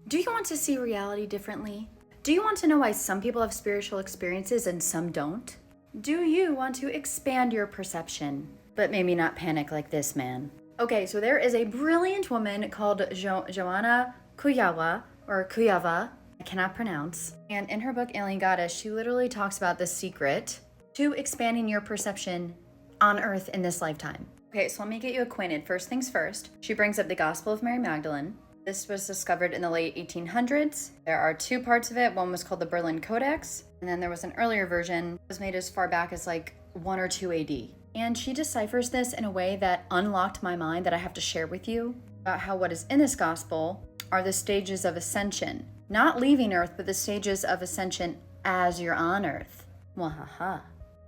Do you want to see reality differently? Do you want to know why some people have spiritual experiences and some don't? Do you want to expand your perception, but maybe not panic like this man? Okay, so there is a brilliant woman called Joanna Kuyawa, or Kuyava, I cannot pronounce. And in her book, Alien Goddess, she literally talks about the secret to expanding your perception on Earth in this lifetime. Okay, so let me get you acquainted. First things first, she brings up the Gospel of Mary Magdalene. This was discovered in the late 1800s. There are two parts of it. One was called the Berlin Codex, and then there was an earlier version that was made as far back as like 1 or 2 AD. And she deciphers this in a way that unlocked my mind that I have to share with you about how what is in this gospel are the stages of ascension. Not leaving Earth, but the stages of ascension as you're on Earth. Wahaha.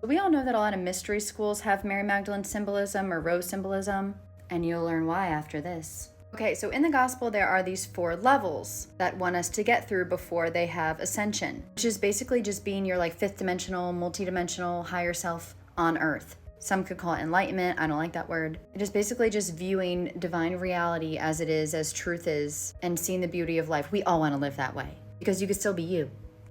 We all know that a lot of mystery schools have Mary Magdalene symbolism or rose symbolism, and you'll learn why after this. Okay, so in the gospel, there are these 4 levels that want us to get through before they have ascension, which is basically just being your like 5th dimensional, multidimensional, higher self on Earth. Some could call it enlightenment. I don't like that word. It is basically just viewing divine reality as it is, as truth is, and seeing the beauty of life. We all want to live that way because you could still be you.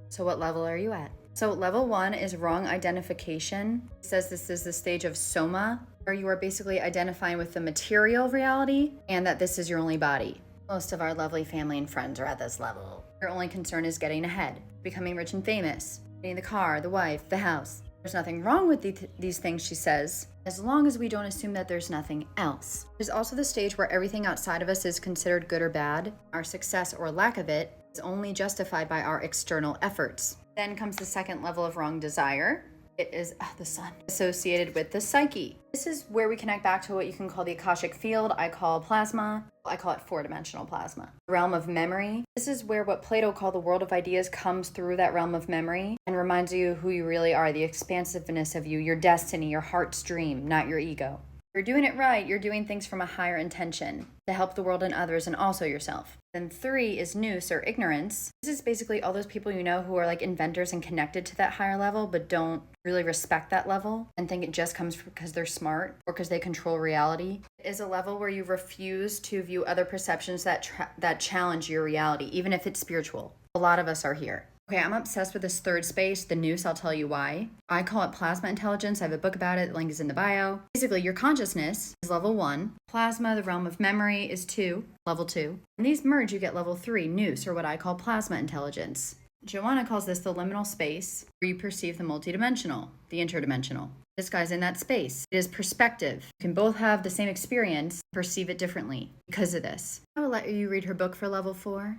So what level are you at? So level 1 is wrong identification. It says this is the stage of soma, where you are basically identifying with the material reality and that this is your only body. Most of our lovely family and friends are at this level. Your only concern is getting ahead, becoming rich and famous, getting the car, the wife, the house. There's nothing wrong with these things, she says, as long as we don't assume that there's nothing else. There's also the stage where everything outside of us is considered good or bad. Our success or lack of it is only justified by our external efforts. Then comes the second level of wrong desire. It is the sun, associated with the psyche. This is where we connect back to what you can call the Akashic field. I call plasma. I call it 4-dimensional plasma. The realm of memory. This is where what Plato called the world of ideas comes through that realm of memory and reminds you who you really are, the expansiveness of you, your destiny, your heart's dream, not your ego. If you're doing it right, you're doing things from a higher intention to help the world and others and also yourself. Then 3 is nous, or ignorance. This is basically all those people you know who are like inventors and connected to that higher level but don't really respect that level and think it just comes because they're smart or because they control reality. It is a level where you refuse to view other perceptions that challenge your reality, even if it's spiritual. A lot of us are here. Okay, I'm obsessed with this 3rd space, the nous. I'll tell you why. I call it plasma intelligence. I have a book about it. The link is in the bio. Basically, your consciousness is level 1. Plasma, the realm of memory, is 2, level 2. And these merge, you get level 3, nous, or what I call plasma intelligence. Joanna calls this the liminal space, where you perceive the multidimensional, the interdimensional. This guy's in that space. It is perspective. You can both have the same experience, perceive it differently because of this. I will let you read her book for level 4.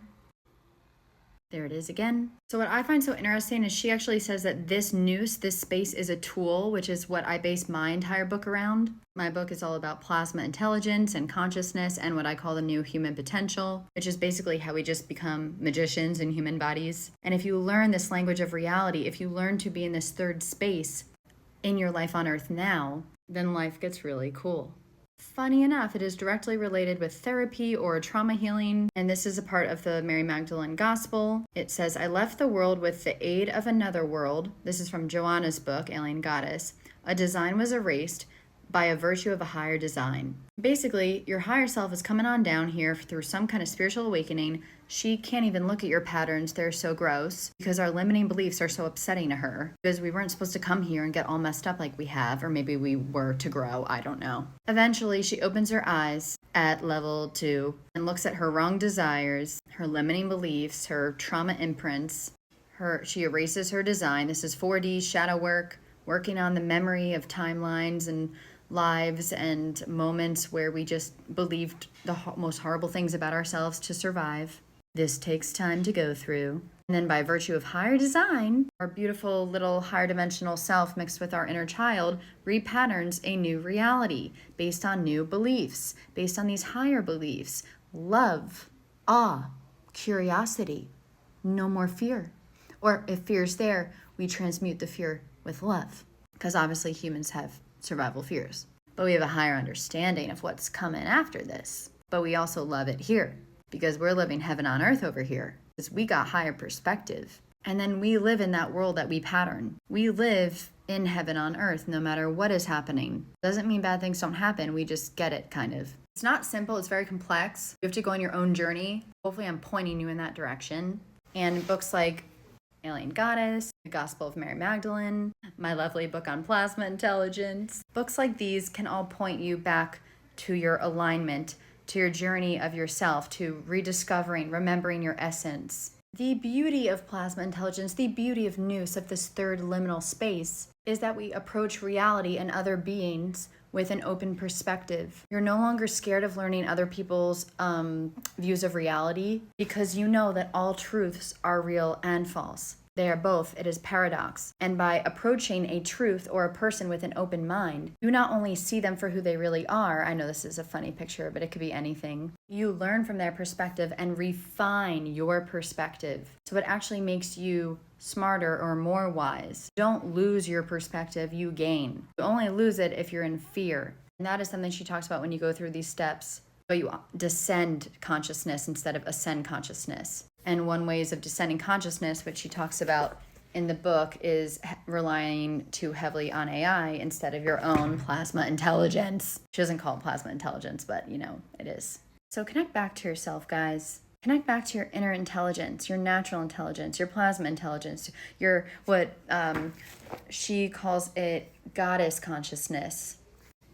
There it is again. So what I find so interesting is she actually says that this nous, this space, is a tool, which is what I base my entire book around. My book is all about plasma intelligence and consciousness and what I call the new human potential, which is basically how we just become magicians in human bodies. And if you learn this language of reality, if you learn to be in this 3rd space in your life on Earth now, then life gets really cool. Funny enough, it is directly related with therapy or trauma healing, and this is a part of the Mary Magdalene Gospel. It says, I left the world with the aid of another world. This is from Joanna's book, Alien Goddess. A design was erased by a virtue of a higher design. Basically, your higher self is coming on down here through some kind of spiritual awakening. She can't even look at your patterns. They're so gross because our limiting beliefs are so upsetting to her because we weren't supposed to come here and get all messed up like we have, or maybe we were to grow. I don't know. Eventually, she opens her eyes at level 2 and looks at her wrong desires, her limiting beliefs, her trauma imprints. She erases her design. This is 4D shadow work, working on the memory of timelines and lives and moments where we just believed the most horrible things about ourselves to survive. This takes time to go through. And then by virtue of higher design, our beautiful little higher dimensional self mixed with our inner child repatterns a new reality based on new beliefs, based on these higher beliefs. Love, awe, curiosity, no more fear. Or if fear's there, we transmute the fear with love. Because obviously humans have survival fears. But we have a higher understanding of what's coming after this. But we also love it here because we're living heaven on earth over here because we got higher perspective. And then we live in that world that we pattern. We live in heaven on earth no matter what is happening. Doesn't mean bad things don't happen. We just get it kind of. It's not simple, it's very complex. You have to go on your own journey. Hopefully I'm pointing you in that direction. And books like Alien Goddess, The Gospel of Mary Magdalene, my lovely book on plasma intelligence. Books like these can all point you back to your alignment, to your journey of yourself, to rediscovering, remembering your essence. The beauty of plasma intelligence, the beauty of nous, of this third liminal space, is that we approach reality and other beings with an open perspective. You're no longer scared of learning other people's views of reality because you know that all truths are real and false. They are both. It is paradox. And by approaching a truth or a person with an open mind, you not only see them for who they really are. I know this is a funny picture, but it could be anything. You learn from their perspective and refine your perspective. So it actually makes you smarter or more wise. Don't lose your perspective, you gain. You only lose it if you're in fear. And that is something she talks about when you go through these steps. But you descend consciousness instead of ascend consciousness. And one ways of descending consciousness, which she talks about in the book, is relying too heavily on AI instead of your own plasma intelligence. She doesn't call it plasma intelligence, but it is. So connect back to yourself, guys. Connect back to your inner intelligence, your natural intelligence, your plasma intelligence, your what she calls it goddess consciousness.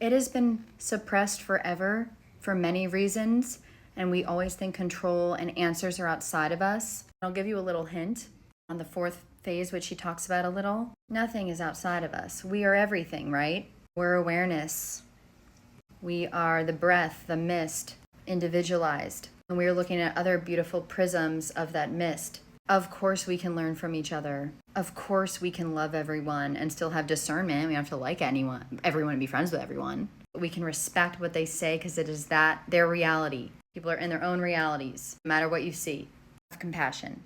It has been suppressed forever for many reasons. And we always think control and answers are outside of us. I'll give you a little hint on the fourth phase, which she talks about a little. Nothing is outside of us. We are everything, right? We're awareness. We are the breath, the mist, individualized. And we are looking at other beautiful prisms of that mist. Of course we can learn from each other. Of course we can love everyone and still have discernment. We don't have to like everyone and be friends with everyone. But we can respect what they say because it is that their reality. People are in their own realities, no matter what you see. Have compassion.